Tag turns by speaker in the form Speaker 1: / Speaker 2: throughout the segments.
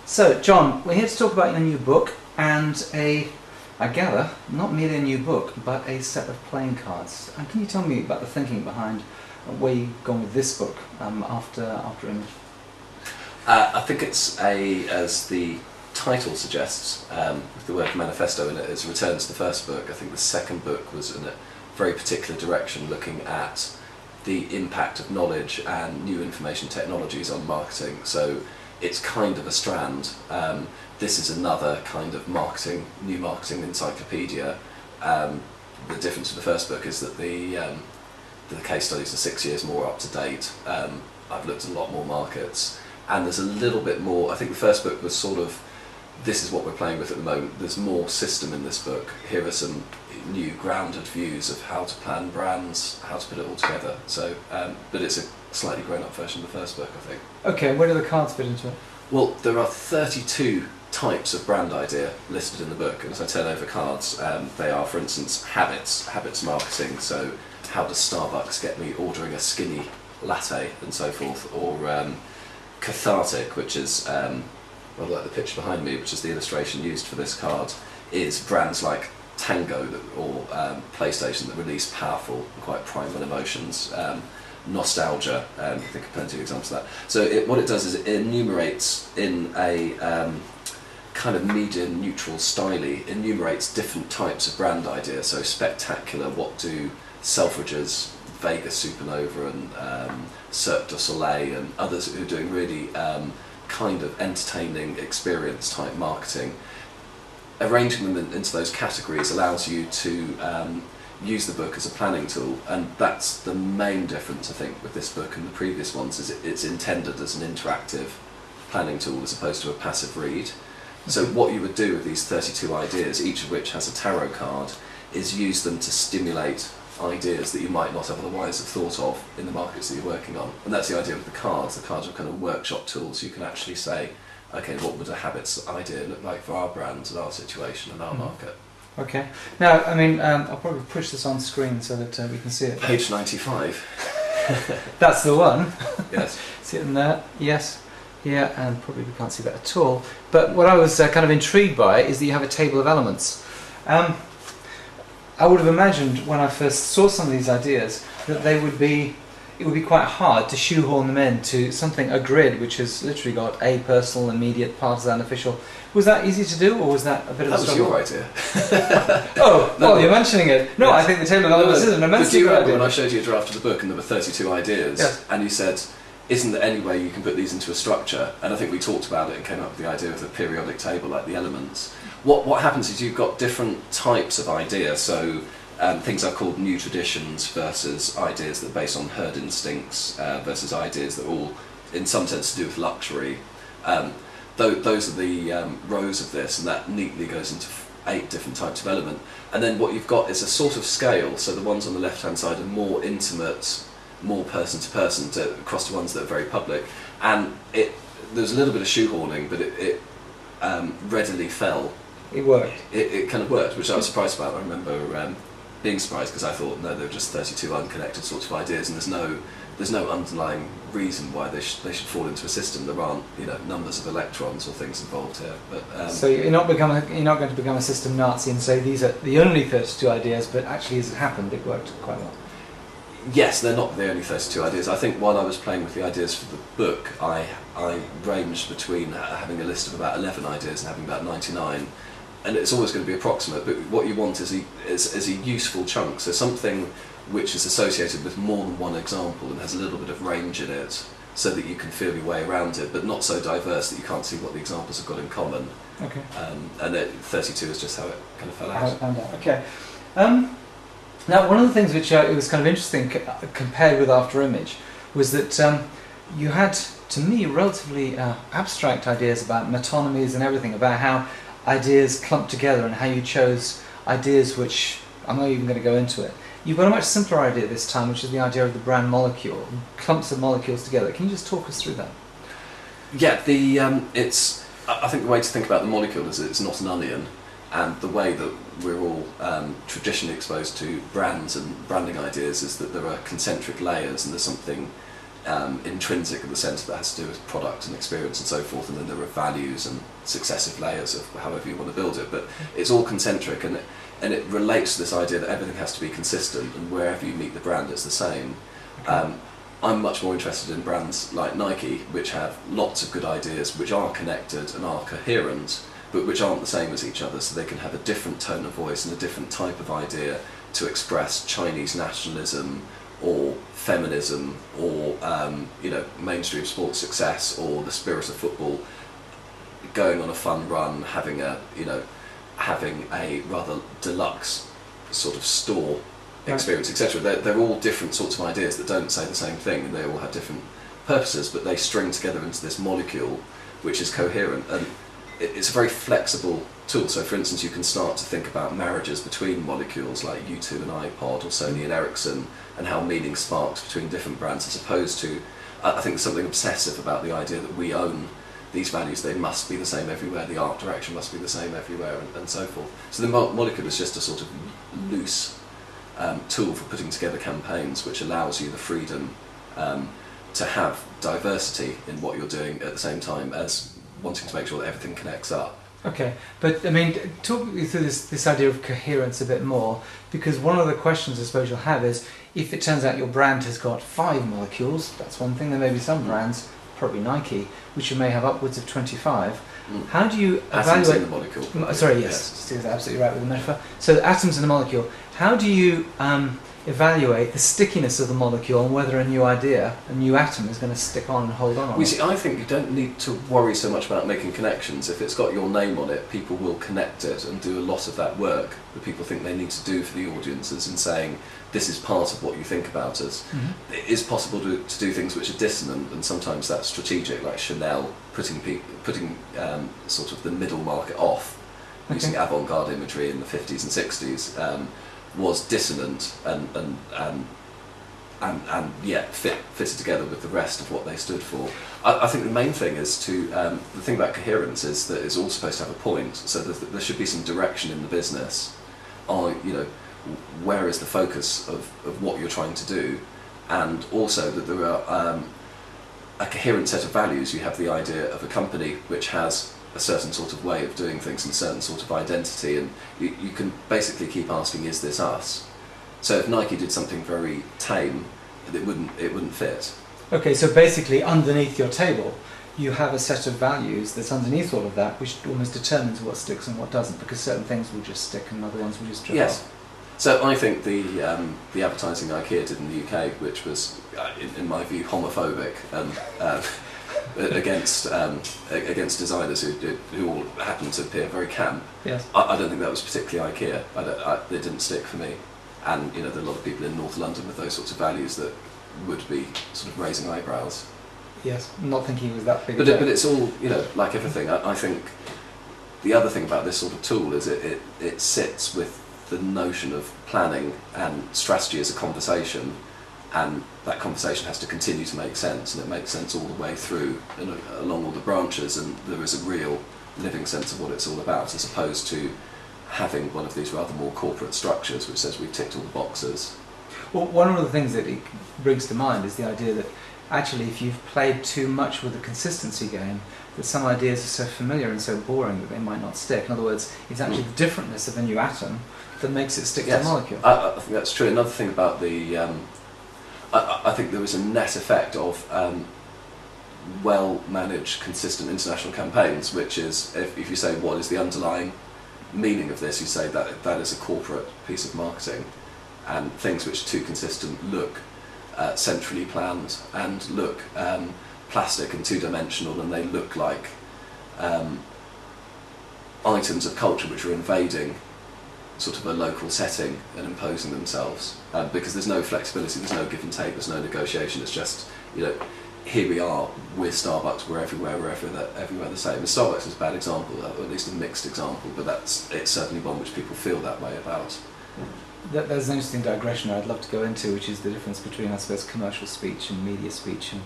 Speaker 1: So, John, we're here to talk about your new book and I gather, not merely a new book, but a set of playing cards. And can you tell me about the thinking behind where you've gone with this book after Image?
Speaker 2: I think it's as the title suggests, with the word manifesto in it, it's a return to the first book. I think the second book was in a very particular direction, looking at the impact of knowledge and new information technologies on marketing. So it's kind of a strand. This is another kind of new marketing encyclopedia. The difference with the first book is that the case studies are 6 years more up to date. I've looked at a lot more markets, and there's a little bit more. I think the first book was sort of, this is what we're playing with at the moment. There's more system in this book. Here are some new grounded views of how to plan brands, how to put it all together. So, but it's a slightly grown-up version of the first book, I think.
Speaker 1: Okay, where do the cards fit into it?
Speaker 2: Well, there are 32 types of brand idea listed in the book, and as I turn over cards, they are, for instance, habits marketing. So, how does Starbucks get me ordering a skinny latte and so forth, or cathartic, which is well, like the picture behind me, which is the illustration used for this card, is brands like Tango or PlayStation that release powerful and quite primal emotions. Nostalgia, I think of plenty of examples of that. So what it does is it enumerates in a kind of media neutral style, enumerates different types of brand ideas. So spectacular, what do Selfridges, Vegas Supernova and Cirque du Soleil and others who are doing really kind of entertaining experience type marketing. Arranging them into those categories allows you to use the book as a planning tool, and that's the main difference I think with this book and the previous ones, is it's intended as an interactive planning tool as opposed to a passive read. So what you would do with these 32 ideas, each of which has a tarot card, is use them to stimulate ideas that you might not have otherwise have thought of in the markets that you're working on. And that's the idea with the cards. The cards are kind of workshop tools. You can actually say, okay, what would a habits idea look like for our brands and our situation and our market?
Speaker 1: Okay. Now, I mean, I'll probably push this on screen so that we can see it.
Speaker 2: Page 95.
Speaker 1: That's the one.
Speaker 2: Yes.
Speaker 1: See it in there? Yes. Here, and probably we can't see that at all. But what I was kind of intrigued by is that you have a table of elements. I would have imagined when I first saw some of these ideas that it would be quite hard to shoehorn them into something, a grid, which has literally got a personal, immediate, partisan, official. Was that easy to do, or was that a bit of a struggle?
Speaker 2: That was your idea.
Speaker 1: Oh, well, you're mentioning it. No, yes. I think the table of elements is an immensely good idea.
Speaker 2: Do you remember when I showed you a draft of the book and there were 32 ideas,
Speaker 1: yes,
Speaker 2: and you said, isn't there any way you can put these into a structure? And I think we talked about it and came up with the idea of the periodic table, like the elements. What happens is you've got different types of ideas, so things are called new traditions versus ideas that are based on herd instincts versus ideas that are all, in some sense, to do with luxury. Those are the rows of this, and that neatly goes into 8 different types of element. And then what you've got is a sort of scale, so the ones on the left-hand side are more intimate, more person-to-person, across to ones that are very public. And there's a little bit of shoehorning, but it readily fell.
Speaker 1: It worked.
Speaker 2: It kind of worked, which I was surprised about. I remember being surprised because I thought, no, they're just 32 unconnected sorts of ideas, and there's no underlying reason why they should fall into a system. There aren't, numbers of electrons or things involved here. But
Speaker 1: so you're not going to become a system Nazi and say these are the only 32 ideas, but actually, as it happened, it worked quite well.
Speaker 2: Yes, they're not the only 32 ideas. I think while I was playing with the ideas for the book, I ranged between having a list of about 11 ideas and having about 99. And it's always going to be approximate, but what you want is a useful chunk, so something which is associated with more than one example and has a little bit of range in it, so that you can feel your way around it, but not so diverse that you can't see what the examples have got in common.
Speaker 1: Okay.
Speaker 2: And 32 is just how it kind of fell out.
Speaker 1: Okay. Now, one of the things which it was kind of interesting compared with After Image was that you had, to me, relatively abstract ideas about metonymies and everything, about how ideas clump together and how you chose ideas which, I'm not even going to go into it. You've got a much simpler idea this time, which is the idea of the brand molecule, clumps of molecules together. Can you just talk us through that?
Speaker 2: Yeah, I think the way to think about the molecule is that it's not an onion, and the way that we're all traditionally exposed to brands and branding ideas is that there are concentric layers, and there's something intrinsic in the centre that has to do with product and experience and so forth, and then there are values and successive layers of however you want to build it. But it's all concentric, and it relates to this idea that everything has to be consistent, and wherever you meet the brand, it's the same. Okay. I'm much more interested in brands like Nike, which have lots of good ideas, which are connected and are coherent, but which aren't the same as each other, so they can have a different tone of voice and a different type of idea to express Chinese nationalism or feminism or mainstream sports success or the spirit of football, going on a fun run, having a rather deluxe sort of store experience, etc. They're all different sorts of ideas that don't say the same thing, and they all have different purposes, but they string together into this molecule which is coherent, and it's a very flexible tool. So for instance, you can start to think about marriages between molecules like U2 and iPod or Sony and Ericsson, and how meaning sparks between different brands, as opposed to, I think there's something obsessive about the idea that we own these values, they must be the same everywhere, the art direction must be the same everywhere, and so forth. So the molecule is just a sort of loose tool for putting together campaigns, which allows you the freedom to have diversity in what you're doing at the same time as wanting to make sure that everything connects up.
Speaker 1: Okay, but I mean, talk me through this idea of coherence a bit more, because one of the questions I suppose you'll have is, if it turns out your brand has got 5 molecules, that's one thing. There may be some brands, probably Nike, which you may have upwards of 25. How do you
Speaker 2: atoms
Speaker 1: evaluate
Speaker 2: in the molecule?
Speaker 1: Sorry, yes, you're absolutely right with the metaphor. So atoms in the molecule. How do you evaluate the stickiness of the molecule and whether a new idea, a new atom, is going to stick on and hold on?
Speaker 2: See, I think you don't need to worry so much about making connections. If it's got your name on it, people will connect it and do a lot of that work that people think they need to do for the audiences, in saying this is part of what you think about us. Mm-hmm. It is possible to do things which are dissonant, and sometimes that's strategic, like Chanel putting sort of the middle market off, using avant-garde imagery in the 50s and 60s. Was dissonant and yet fitted together with the rest of what they stood for. I think the main thing is the thing about coherence is that it's all supposed to have a point, so that there should be some direction in the business. Where is the focus of what you're trying to do, and also that there are a coherent set of values. You have the idea of a company which has a certain sort of way of doing things and a certain sort of identity, and you can basically keep asking, is this us? So if Nike did something very tame, it wouldn't fit. Okay, so basically underneath your table you have a set of values that's underneath all of that, which almost determines what sticks and what doesn't, because certain things will just stick and other ones will just drop off. So I think the advertising IKEA did in the UK, which was in my view homophobic and against designers who all happen to appear very camp. Yes. I don't think that was particularly IKEA. They didn't stick for me, and there are a lot of people in North London with those sorts of values that would be sort of raising eyebrows. Yes, not thinking it was that big. But it's all like everything. I think the other thing about this sort of tool is it sits with the notion of planning and strategy as a conversation. And that conversation has to continue to make sense, and it makes sense all the way through and along all the branches, and there is a real living sense of what it's all about, as opposed to having one of these rather more corporate structures which says we've ticked all the boxes. Well, one of the things that it brings to mind is the idea that actually if you've played too much with the consistency game, that some ideas are so familiar and so boring that they might not stick. In other words, it's actually the differentness of a new atom that makes it stick to the molecule. I think that's true. Another thing about the I think there was a net effect of well-managed, consistent international campaigns, which is, if you say what is the underlying meaning of this, you say that is a corporate piece of marketing, and things which are too consistent look centrally planned and look plastic and two-dimensional, and they look like items of culture which are invading sort of a local setting and imposing themselves, because there's no flexibility, there's no give and take, there's no negotiation. It's just here we are, we're Starbucks, we're everywhere the same. And Starbucks is a bad example, or at least a mixed example, but it's certainly one which people feel that way about. There's an interesting digression I'd love to go into, which is the difference between, I suppose, commercial speech and media speech, and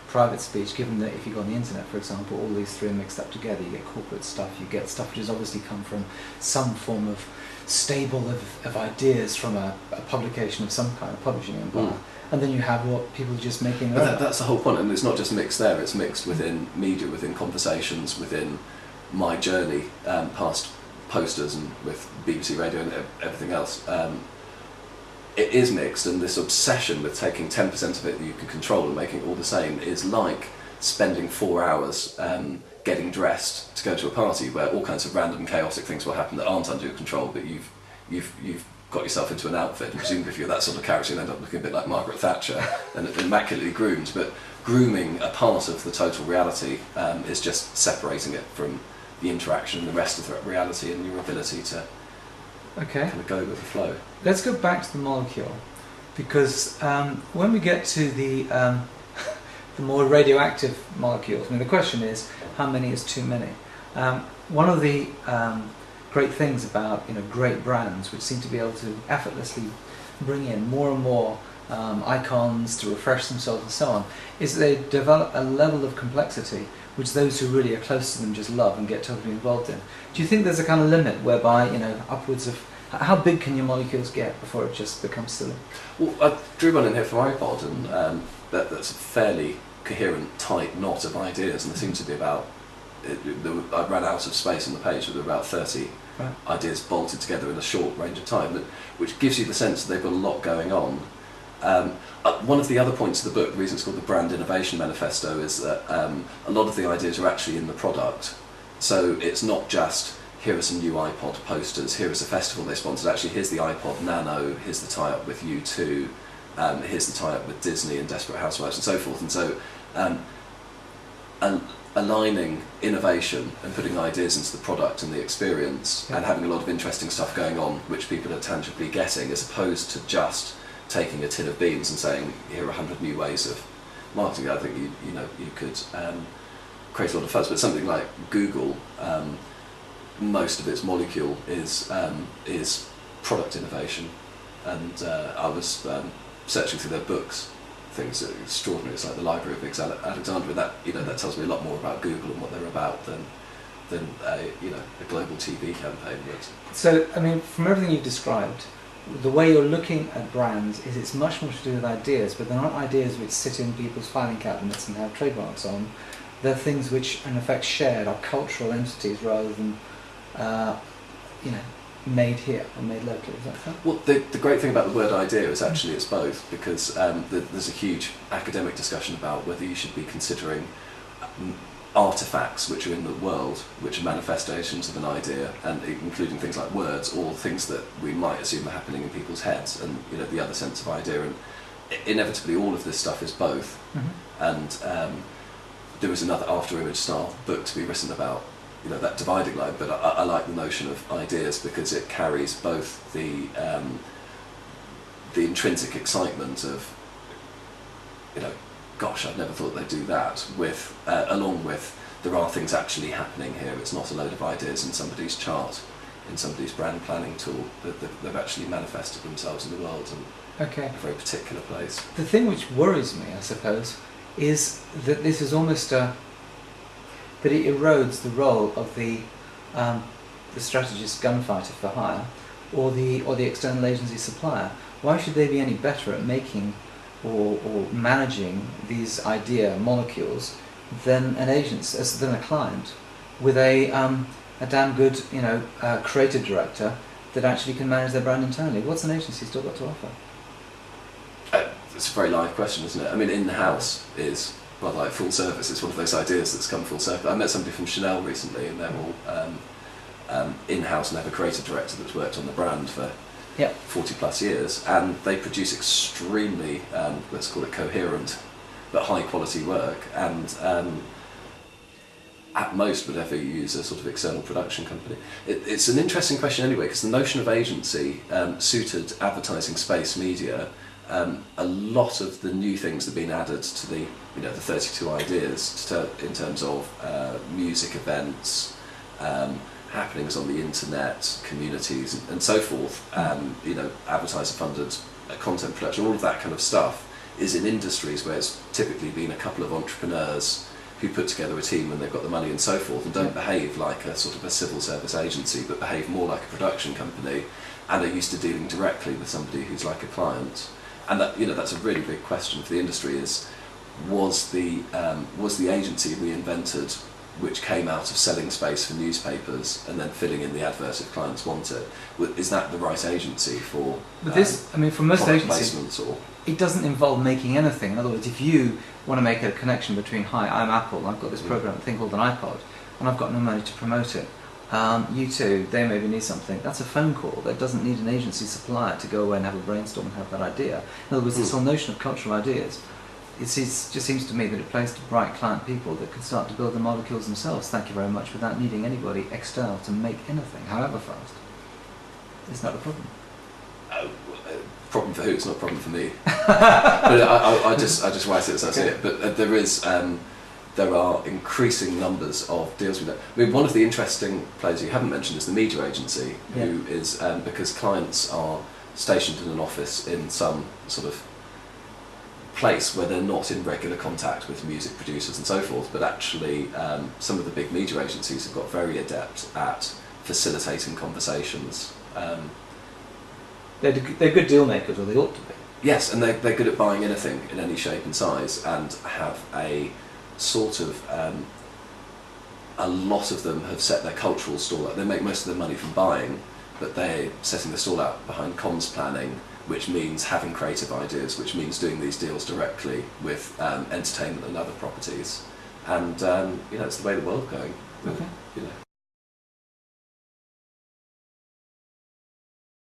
Speaker 1: private speech, given that if you go on the internet, for example, all these three are mixed up together. You get corporate stuff, you get stuff which has obviously come from some form of stable of ideas from a publication of some kind, of publishing empire. And then you have what people are just making their own.
Speaker 2: That's the whole point, and it's not just mixed there, it's mixed within media, within conversations, within my journey, past posters and with BBC Radio and everything else. It is mixed, and this obsession with taking 10% of it that you can control and making it all the same is like spending 4 hours getting dressed to go to a party where all kinds of random chaotic things will happen that aren't under your control, but you've got yourself into an outfit, and presumably if you're that sort of character you'll end up looking a bit like Margaret Thatcher and immaculately groomed, but grooming a part of the total reality is just separating it from the interaction and the rest of the reality and your ability to kind of go with the flow.
Speaker 1: Let's go back to the molecule, because when we get to the more radioactive molecules, I mean, the question is, how many is too many? One of the great things about great brands, which seem to be able to effortlessly bring in more and more icons to refresh themselves and so on, is that they develop a level of complexity which those who really are close to them just love and get totally involved in. Do you think there's a kind of limit whereby upwards of how big can your molecules get before it just becomes silly?
Speaker 2: Well, I drew one in here for iPod, and that's a fairly coherent, tight knot of ideas, and there seems to be about. I ran out of space on the page, but there were about 30 ideas bolted together in a short range of time, which gives you the sense that they've got a lot going on. One of the other points of the book, the reason it's called the Brand Innovation Manifesto, is that a lot of the ideas are actually in the product. So it's not just, here are some new iPod posters, here is a festival they sponsored, actually here's the iPod Nano, here's the tie-up with U2, here's the tie-up with Disney and Desperate Housewives and so forth. And so aligning innovation and putting ideas into the product and the experience and having a lot of interesting stuff going on which people are tangibly getting, as opposed to just taking a tin of beans and saying, here are 100 new ways of marketing. I think you could create a lot of fuzz, but something like Google, most of its molecule is product innovation, and I was searching through their books, things that are extraordinary. It's like the Library of Alexandria. That tells me a lot more about Google and what they're about than a global TV campaign would.
Speaker 1: So, I mean, from everything you've described, the way you're looking at brands is it's much more to do with ideas, but they're not ideas which sit in people's filing cabinets and have trademarks on. They're things which, in effect, shared, are cultural entities rather than, made here or made locally. Is that fair?
Speaker 2: Well, the great thing about the word idea is actually it's both, because there's a huge academic discussion about whether you should be considering artifacts which are in the world, which are manifestations of an idea, and including things like words, or things that we might assume are happening in people's heads, and the other sense of idea. And inevitably all of this stuff is both. And there was another After Image style book to be written about that dividing line, but I like the notion of ideas because it carries both the intrinsic excitement of gosh, I'd never thought they'd do that, with along with there are things actually happening here. It's not a load of ideas in somebody's chart, in somebody's brand planning tool, that they've actually manifested themselves in the world in a very particular place.
Speaker 1: The thing which worries me, I suppose, is that this is almost that it erodes the role of the strategist gunfighter for hire, or the external agency supplier. Why should they be any better at making or managing these idea molecules than an agent, than a client, with a damn good creative director that actually can manage their brand internally? What's an agency still got to offer?
Speaker 2: It's a very live question, isn't it? I mean, in-house is rather like full service. It's one of those ideas that's come full circle. I met somebody from Chanel recently, and they're all in-house and have a creative director that's worked on the brand for 40 plus years, and they produce extremely, let's call it coherent, but high quality work, and at most would ever use a sort of external production company. It's an interesting question anyway, because the notion of agency suited advertising space media. A lot of the new things that have been added to the 32 ideas in terms of music events, happenings on the internet, communities and so forth, advertiser funded content production, all of that kind of stuff is in industries where it's typically been a couple of entrepreneurs who put together a team when they've got the money and so forth, and don't behave like a sort of a civil service agency, but behave more like a production company, and are used to dealing directly with somebody who's like a client. And that, that's a really big question for the industry: is was the agency we invented, which came out of selling space for newspapers and then filling in the adverts if clients want it, is that the right agency for?
Speaker 1: But this, I mean, for most agencies,
Speaker 2: placements, or
Speaker 1: it doesn't involve making anything. In other words, if you want to make a connection between, hi, I'm Apple, I've got this program, thing called an iPod, and I've got no money to promote it. You too, they maybe need something. That's a phone call. That doesn't need an agency supplier to go away and have a brainstorm and have that idea. In other words, this whole notion of cultural ideas, just seems to me that it plays to bright client people that can start to build the molecules themselves, thank you very much, without needing anybody external to make anything, however fast. It's not a problem.
Speaker 2: Problem for who? It's not a problem for me. But I just write it as I see it. But there are increasing numbers of deals with that. I mean, one of the interesting players you haven't mentioned is the media agency, who is because clients are stationed in an office in some sort of place where they're not in regular contact with music producers and so forth, but actually some of the big media agencies have got very adept at facilitating conversations.
Speaker 1: They're good deal makers, or they ought to be.
Speaker 2: Yes, and they're good at buying anything in any shape and size, and have a sort of a lot of them have set their cultural stall out. They make most of their money from buying, but they're setting the stall out behind comms planning, which means having creative ideas, which means doing these deals directly with entertainment and other properties. And it's the way the world's going.
Speaker 1: Okay.